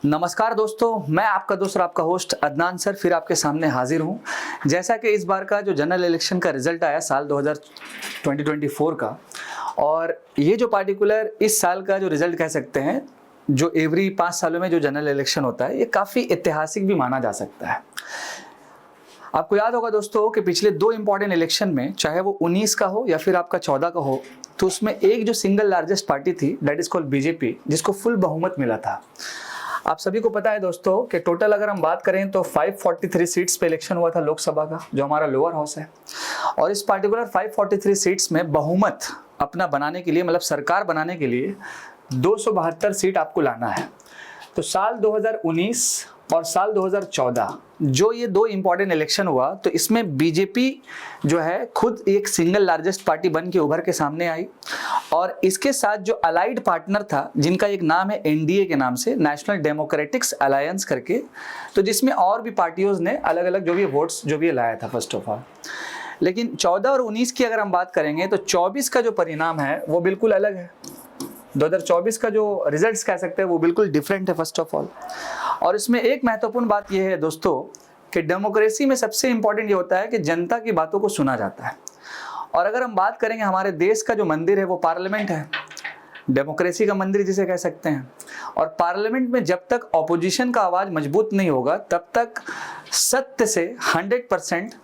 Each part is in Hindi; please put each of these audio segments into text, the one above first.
नमस्कार दोस्तों, मैं आपका दोस्त और आपका होस्ट अदनान सर फिर आपके सामने हाजिर हूं। जैसा कि इस बार का जो जनरल इलेक्शन का रिजल्ट आया साल 2024 का, और ये जो पार्टिकुलर इस साल का जो रिजल्ट कह सकते हैं, जो एवरी 5 सालों में जो जनरल इलेक्शन होता है, ये काफ़ी ऐतिहासिक भी माना जा सकता है। आपको याद होगा दोस्तों कि पिछले 2 इंपॉर्टेंट इलेक्शन में, चाहे वो 19 का हो या फिर आपका 14 का हो, तो उसमें एक जो सिंगल लार्जेस्ट पार्टी थी, दैट इज कॉल्ड बीजेपी, जिसको फुल बहुमत मिला था। आप सभी को पता है दोस्तों कि टोटल अगर हम बात करें तो 543 सीट्स पे इलेक्शन हुआ था लोकसभा का, जो हमारा लोअर हाउस है। और इस पार्टिकुलर 543 सीट्स में बहुमत अपना बनाने के लिए, मतलब सरकार बनाने के लिए 272 सीट आपको लाना है। तो साल 2019 और साल 2014 जो ये 2 इंपॉर्टेंट इलेक्शन हुआ, तो इसमें बीजेपी जो है खुद एक सिंगल लार्जेस्ट पार्टी बन के उभर के सामने आई, और इसके साथ जो अलाइड पार्टनर था, जिनका एक नाम है एनडीए के नाम से, नेशनल डेमोक्रेटिक्स अलायंस करके, तो जिसमें और भी पार्टियों ने अलग अलग जो भी वोट्स जो भी लाया था फर्स्ट ऑफ ऑल। लेकिन 14 और 19 की अगर हम बात करेंगे तो 24 का जो परिणाम है वो बिल्कुल अलग है। 2024 का जो रिजल्ट्स कह सकते हैं वो बिल्कुल डिफरेंट है फर्स्ट ऑफ ऑल। और इसमें एक महत्वपूर्ण बात यह है दोस्तों कि डेमोक्रेसी में सबसे इंपॉर्टेंट ये होता है कि जनता की बातों को सुना जाता है। और अगर हम बात करेंगे, हमारे देश का जो मंदिर है वो पार्लियामेंट है, डेमोक्रेसी का मंदिर जिसे कह सकते हैं। और पार्लियामेंट में जब तक ऑपोजिशन का आवाज़ मजबूत नहीं होगा, तब तक सत्य से 100%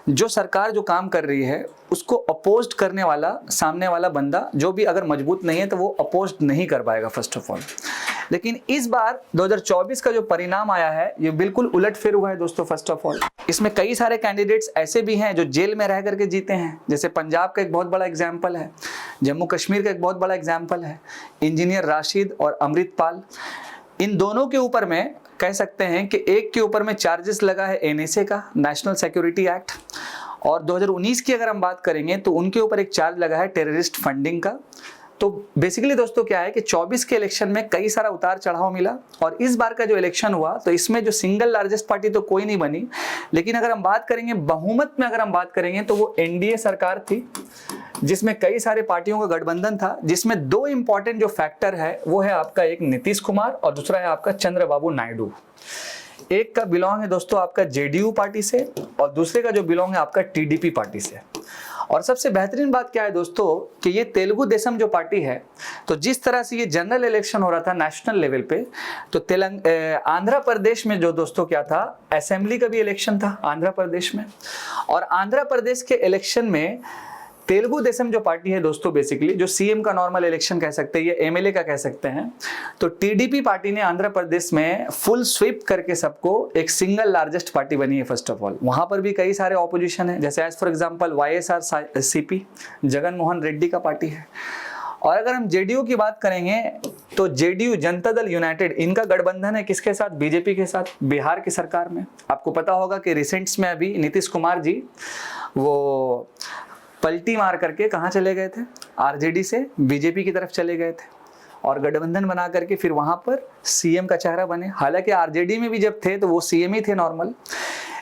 जो सरकार जो काम कर रही है उसको अपोज्ड करने वाला सामने वाला बंदा जो भी अगर मजबूत नहीं है तो वो अपोज्ड नहीं कर पाएगा फर्स्ट ऑफ ऑल। लेकिन इस बार 2024 का जो परिणाम आया है ये बिल्कुल उलटफेर हुआ है दोस्तों फर्स्ट ऑफ ऑल। इसमें कई सारे कैंडिडेट्स ऐसे भी हैं जो जेल में रह करके जीते हैं, जैसे पंजाब का एक बहुत बड़ा एग्जाम्पल है, जम्मू कश्मीर का एक बहुत बड़ा एग्जाम्पल है, इंजीनियर राशिद और अमृतपाल। इन दोनों के ऊपर में कह सकते हैं कि एक के ऊपर में चार्जेस लगा है एनएसए का, नेशनल सिक्योरिटी एक्ट, और 2019 की अगर हम बात करेंगे तो उनके ऊपर एक चार्ज लगा है टेररिस्ट फंडिंग का। तो बेसिकली दोस्तों क्या है कि 24 के इलेक्शन में कई सारा उतार चढ़ाव मिला, और इस बार का जो इलेक्शन हुआ तो इसमें जो सिंगल लार्जेस्ट पार्टी तो कोई नहीं बनी, लेकिन अगर हम बात करेंगे बहुमत में, अगर हम बात करेंगे तो वो एनडीए सरकार थी, जिसमें कई सारे पार्टियों का गठबंधन था, जिसमें 2 इंपॉर्टेंट जो फैक्टर है वो है आपका एक नीतीश कुमार और दूसरा है आपका चंद्रबाबू नायडू। एक का बिलोंग है दोस्तों आपका जेडीयू पार्टी से, और दूसरे का जो बिलोंग है आपका टीडीपी पार्टी से। और सबसे बेहतरीन बात क्या है दोस्तों कि ये तेलुगु देशम जो पार्टी है, तो जिस तरह से ये जनरल इलेक्शन हो रहा था नेशनल लेवल पे, तो आंध्र प्रदेश में जो दोस्तों क्या था, असेंबली का भी इलेक्शन था आंध्र प्रदेश में, और आंध्र प्रदेश के इलेक्शन में तेलुगु देशम जो पार्टी है दोस्तों, बेसिकली जो सीएम का नॉर्मल इलेक्शन कह सकते हैं, ये एमएलए का कह सकते हैं, तो टीडीपी पार्टी ने आंध्र प्रदेश में फुल स्वीप करके सबको एक सिंगल लार्जेस्ट पार्टी बनी है फर्स्ट ऑफ ऑल। वहां पर भी कई सारे ऑपोजिशन है, जैसे as for example YSRCP, Jagan Mohan Reddy का पार्टी है। और अगर हम जेडीयू की बात करेंगे तो जेडीयू, जनता दल यूनाइटेड, इनका गठबंधन है किसके साथ? बीजेपी के साथ, बिहार की सरकार में। आपको पता होगा कि रिसेंट्स में अभी नीतीश कुमार जी वो पलटी मार करके कहाँ चले गए थे? आरजेडी से बीजेपी की तरफ चले गए थे, और गठबंधन बना करके फिर वहां पर सीएम का चेहरा बने। हालांकि आरजेडी में भी जब थे तो वो सीएम ही थे नॉर्मल।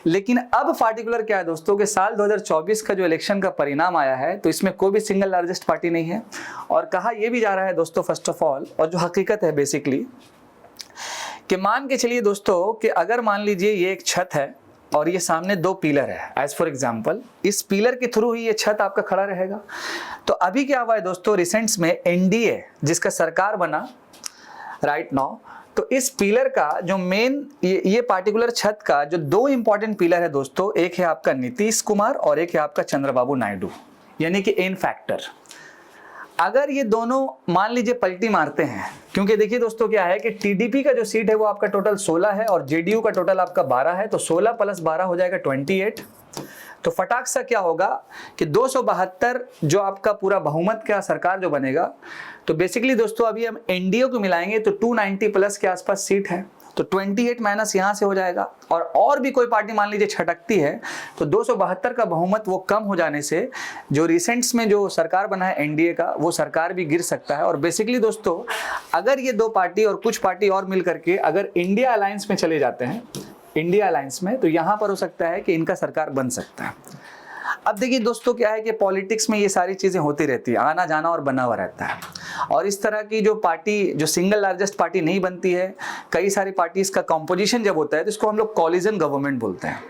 लेकिन अब पार्टिकुलर क्या है दोस्तों कि साल 2024 का जो इलेक्शन का परिणाम आया है, तो इसमें कोई भी सिंगल लार्जेस्ट पार्टी नहीं है। और कहा यह भी जा रहा है दोस्तों फर्स्ट ऑफ ऑल, और जो हकीकत है बेसिकली, कि मान के चलिए दोस्तों कि अगर मान लीजिए ये एक छत है और ये सामने 2 पिलर है, एज फॉर एग्जाम्पल, इस पिलर के थ्रू ही ये छत आपका खड़ा रहेगा। तो अभी क्या हुआ है दोस्तों, रिसेंट्स में एनडीए जिसका सरकार बना राइट नाउ, तो इस पिलर का जो मेन ये पार्टिकुलर छत का जो 2 इंपॉर्टेंट पिलर है दोस्तों, एक है आपका नीतीश कुमार और एक है आपका चंद्रबाबू नायडू, यानी कि एन फैक्टर। अगर ये दोनों मान लीजिए पलटी मारते हैं, क्योंकि देखिए दोस्तों क्या है कि टीडीपी का जो सीट है वो आपका टोटल 16 है और जेडीयू का टोटल आपका 12 है, तो 16 + 12 हो जाएगा 28। तो फटाक सा क्या होगा कि 272 जो आपका पूरा बहुमत का सरकार जो बनेगा, तो बेसिकली दोस्तों अभी हम एनडीए को मिलाएंगे तो 290 प्लस के आसपास सीट है, तो 28 माइनस यहाँ से हो जाएगा। और भी कोई पार्टी मान लीजिए छटकती है तो 272 का बहुमत वो कम हो जाने से जो रिसेंट्स में जो सरकार बना है एनडीए का, वो सरकार भी गिर सकता है। और बेसिकली दोस्तों अगर ये 2 पार्टी और कुछ पार्टी और मिल करके अगर इंडिया अलायंस में चले जाते हैं, इंडिया अलायंस में, तो यहाँ पर हो सकता है कि इनका सरकार बन सकता है। अब देखिए दोस्तों, क्या है कि पॉलिटिक्स में ये सारी चीज़ें होती रहती है, आना जाना और बना हुआ रहता है। और इस तरह की जो पार्टी, जो सिंगल लार्जेस्ट पार्टी नहीं बनती है, कई सारी पार्टीज का कॉम्पोजिशन जब होता है तो इसको हम लोग कॉलिजन गवर्नमेंट बोलते हैं।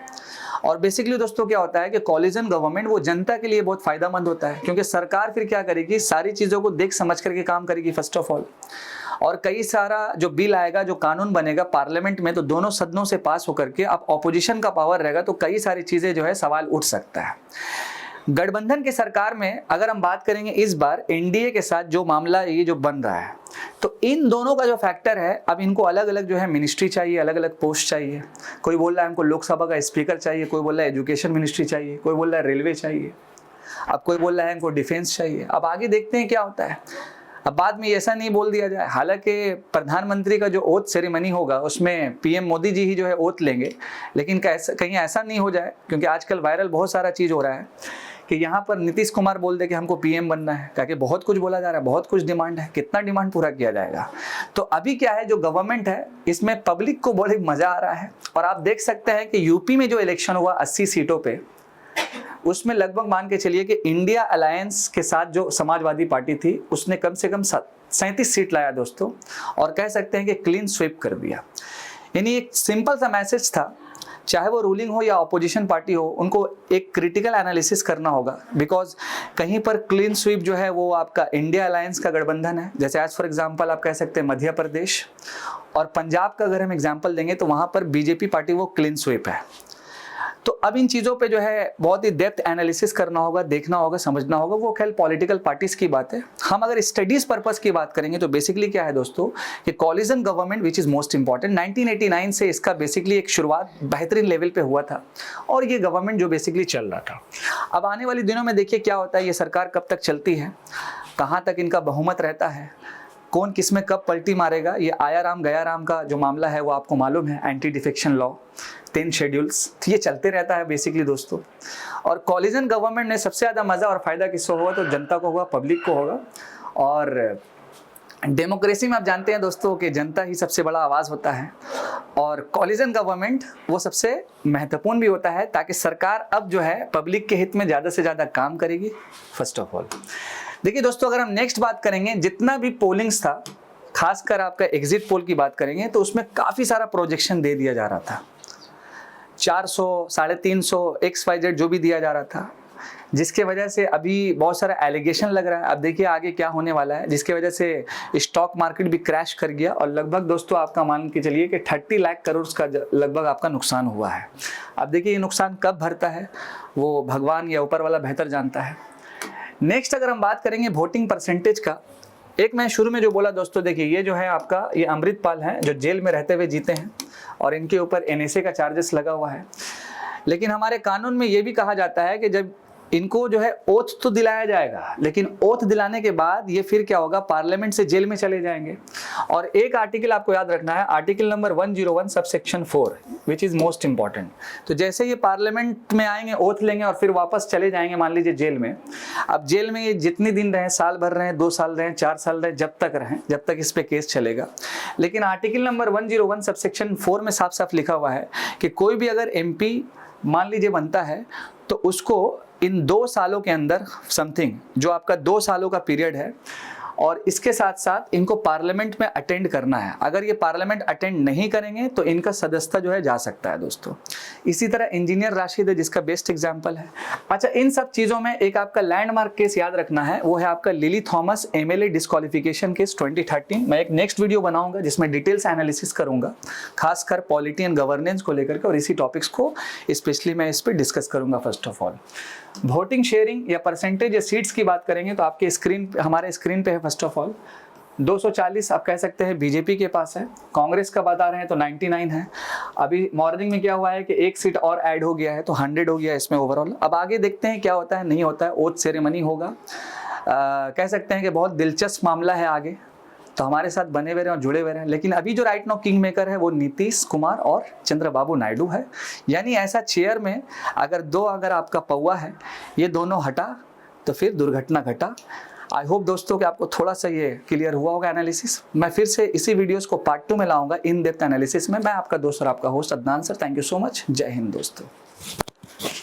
और बेसिकली दोस्तों क्या होता है कि कॉलिजन गवर्नमेंट वो जनता के लिए बहुत फायदेमंद होता है, क्योंकि सरकार फिर क्या करेगी, सारी चीज़ों को देख समझ करके काम करेगी फर्स्ट ऑफ ऑल। और कई सारा जो बिल आएगा, जो कानून बनेगा पार्लियामेंट में, तो दोनों सदनों से पास होकर के अब ऑपोजिशन का पावर रहेगा तो कई सारी चीज़ें जो है सवाल उठ सकता है। गठबंधन की सरकार में अगर हम बात करेंगे इस बार एनडीए के साथ जो मामला ये जो बन रहा है, तो इन दोनों का जो फैक्टर है, अब इनको अलग अलग जो है मिनिस्ट्री चाहिए, अलग अलग पोस्ट चाहिए। कोई बोल रहा है हमको लोकसभा का स्पीकर चाहिए, कोई बोल रहा है एजुकेशन मिनिस्ट्री चाहिए, कोई बोल रहा है रेलवे चाहिए, अब कोई बोल रहा है हमको डिफेंस चाहिए। अब आगे देखते हैं क्या होता है। अब बाद में ऐसा नहीं बोल दिया जाए, हालांकि प्रधानमंत्री का जो ओथ सेरेमनी होगा उसमें पीएम मोदी जी ही जो है ओथ लेंगे, लेकिन कहीं ऐसा नहीं हो जाए, क्योंकि आजकल वायरल बहुत सारा चीज़ हो रहा है कि यहाँ पर नीतीश कुमार बोल दे कि हमको पीएम बनना है, क्योंकि बहुत कुछ बोला जा रहा है, बहुत कुछ डिमांड है, कितना डिमांड पूरा किया जाएगा। तो अभी क्या है, जो गवर्नमेंट है इसमें पब्लिक को बड़े मजा आ रहा है। और आप देख सकते हैं कि यूपी में जो इलेक्शन हुआ 80 सीटों पे, उसमें लगभग मान के चलिए कि इंडिया अलायंस के साथ जो समाजवादी पार्टी थी उसने कम से कम 37 सीट लाया दोस्तों, और कह सकते हैं कि क्लीन स्वीप कर दिया। यानी एक सिंपल सा मैसेज था, चाहे वो रूलिंग हो या अपोजिशन पार्टी हो, उनको एक क्रिटिकल एनालिसिस करना होगा, बिकॉज कहीं पर क्लीन स्वीप जो है वो आपका इंडिया अलायंस का गठबंधन है। जैसे एज फॉर एग्जांपल आप कह सकते हैं मध्य प्रदेश और पंजाब का अगर हम एग्जांपल देंगे तो वहाँ पर बीजेपी पार्टी वो क्लीन स्वीप है। तो अब इन चीज़ों पे जो है बहुत ही डेप्थ एनालिसिस करना होगा, देखना होगा, समझना होगा। वो खेल पॉलिटिकल पार्टीज की बात है। हम अगर स्टडीज पर्पस की बात करेंगे तो बेसिकली क्या है दोस्तों कि collision government which is most important, 1989 से इसका बेसिकली एक शुरुआत बेहतरीन लेवल पे हुआ था और ये गवर्नमेंट जो बेसिकली चल रहा था। अब आने वाले दिनों में देखिए क्या होता है, ये सरकार कब तक चलती है, कहाँ तक इनका बहुमत रहता है, कौन किस में कब पलटी मारेगा। ये आया राम गया राम का जो मामला है वो आपको मालूम है, एंटी डिफेक्शन लॉ, 10 शेड्यूल्स, ये चलते रहता है बेसिकली दोस्तों। और कॉलिजन गवर्नमेंट में सबसे ज़्यादा मज़ा और फायदा किसको होगा, तो जनता को होगा, पब्लिक को होगा। और डेमोक्रेसी में आप जानते हैं दोस्तों कि जनता ही सबसे बड़ा आवाज़ होता है, और कॉलिजन गवर्नमेंट वो सबसे महत्वपूर्ण भी होता है, ताकि सरकार अब जो है पब्लिक के हित में ज़्यादा से ज़्यादा काम करेगी फर्स्ट ऑफ ऑल। देखिए दोस्तों, अगर हम नेक्स्ट बात करेंगे, जितना भी पोलिंग्स था, खासकर आपका एग्जिट पोल की बात करेंगे तो उसमें काफ़ी सारा प्रोजेक्शन दे दिया जा रहा था, 400, 350, XYZ जो भी दिया जा रहा था, जिसके वजह से अभी बहुत सारा एलिगेशन लग रहा है। अब देखिए आगे क्या होने वाला है, जिसके वजह से स्टॉक मार्केट भी क्रैश कर गया और लगभग दोस्तों आपका मान के चलिए कि 30 लाख करोड़ का लगभग आपका नुकसान हुआ है। अब देखिए ये नुकसान कब भरता है वो भगवान या ऊपर वाला बेहतर जानता है। नेक्स्ट अगर हम बात करेंगे वोटिंग परसेंटेज का, एक मैं शुरू में जो बोला दोस्तों, देखिए ये जो है आपका ये अमृतपाल हैं जो जेल में रहते हुए जीते हैं और इनके ऊपर NSA का चार्जेस लगा हुआ है। लेकिन हमारे कानून में ये भी कहा जाता है कि जब इनको जो है ओथ तो दिलाया जाएगा, लेकिन ओथ दिलाने के बाद ये फिर क्या होगा, पार्लियामेंट से जेल में चले जाएंगे। और एक आर्टिकल आपको याद रखना है, article number 101 subsection 4 which is most important. तो जैसे ये पार्लियामेंट में आएंगे, ओथ लेंगे और फिर वापस चले जाएंगे मान लीजिए जेल में। अब जेल में ये जितने दिन रहें, साल भर रहें, 2 साल रहें, 4 साल रहें, जब तक रहें, जब तक इस पर केस चलेगा। लेकिन आर्टिकल नंबर 101 सबसेक्शन 4 में साफ साफ लिखा हुआ है कि कोई भी अगर MP मान लीजिए बनता है तो उसको इन 2 सालों के अंदर समथिंग, जो आपका 2 सालों का पीरियड है, और इसके साथ साथ इनको पार्लियामेंट में अटेंड करना है। अगर ये पार्लियामेंट अटेंड नहीं करेंगे तो इनका सदस्यता जो है जा सकता है दोस्तों। इसी तरह इंजीनियर राशिद है जिसका बेस्ट एग्जांपल है। अच्छा, इन सब चीज़ों में एक आपका लैंडमार्क केस याद रखना है, वो है आपका lily Thomas MLA disqualification case 2013। मैं एक नेक्स्ट वीडियो बनाऊंगा जिसमें डिटेल्स एनालिसिस करूंगा, खासकर पॉलिटी एंड गवर्नेंस को लेकर के, और इसी टॉपिक्स को स्पेशली मैं इस पर डिस्कस करूंगा। First of all voting sharing या परसेंटेज या सीट्स की बात करेंगे तो आपके स्क्रीन, हमारे स्क्रीन पे है फर्स्ट ऑफ ऑल 240 आप कह सकते हैं बीजेपी के पास है। कांग्रेस का बता रहे हैं तो 99 है। अभी मॉर्निंग में क्या हुआ है कि 1 सीट और ऐड हो गया है तो 100 हो गया इसमें ओवरऑल। अब आगे देखते हैं क्या होता है, नहीं होता है, ओथ सेरेमनी होगा। कह सकते हैं कि बहुत दिलचस्प मामला है आगे, तो हमारे साथ बने हुए रहें और जुड़े हुए रहें। लेकिन अभी जो राइट नाउ किंग मेकर है वो नीतीश कुमार और चंद्रबाबू नायडू है। यानी ऐसा चेयर में अगर आपका पौवा है, ये दोनों हटा तो फिर दुर्घटना घटा। आई होप दोस्तों कि आपको थोड़ा सा ये क्लियर हुआ होगा एनालिसिस। मैं फिर से इसी वीडियोस को पार्ट 2 में लाऊंगा इन डेप्थ एनालिसिस में। मैं आपका दोस्त और आपका host Adnan sir. Thank you so much. जय हिंद दोस्तों।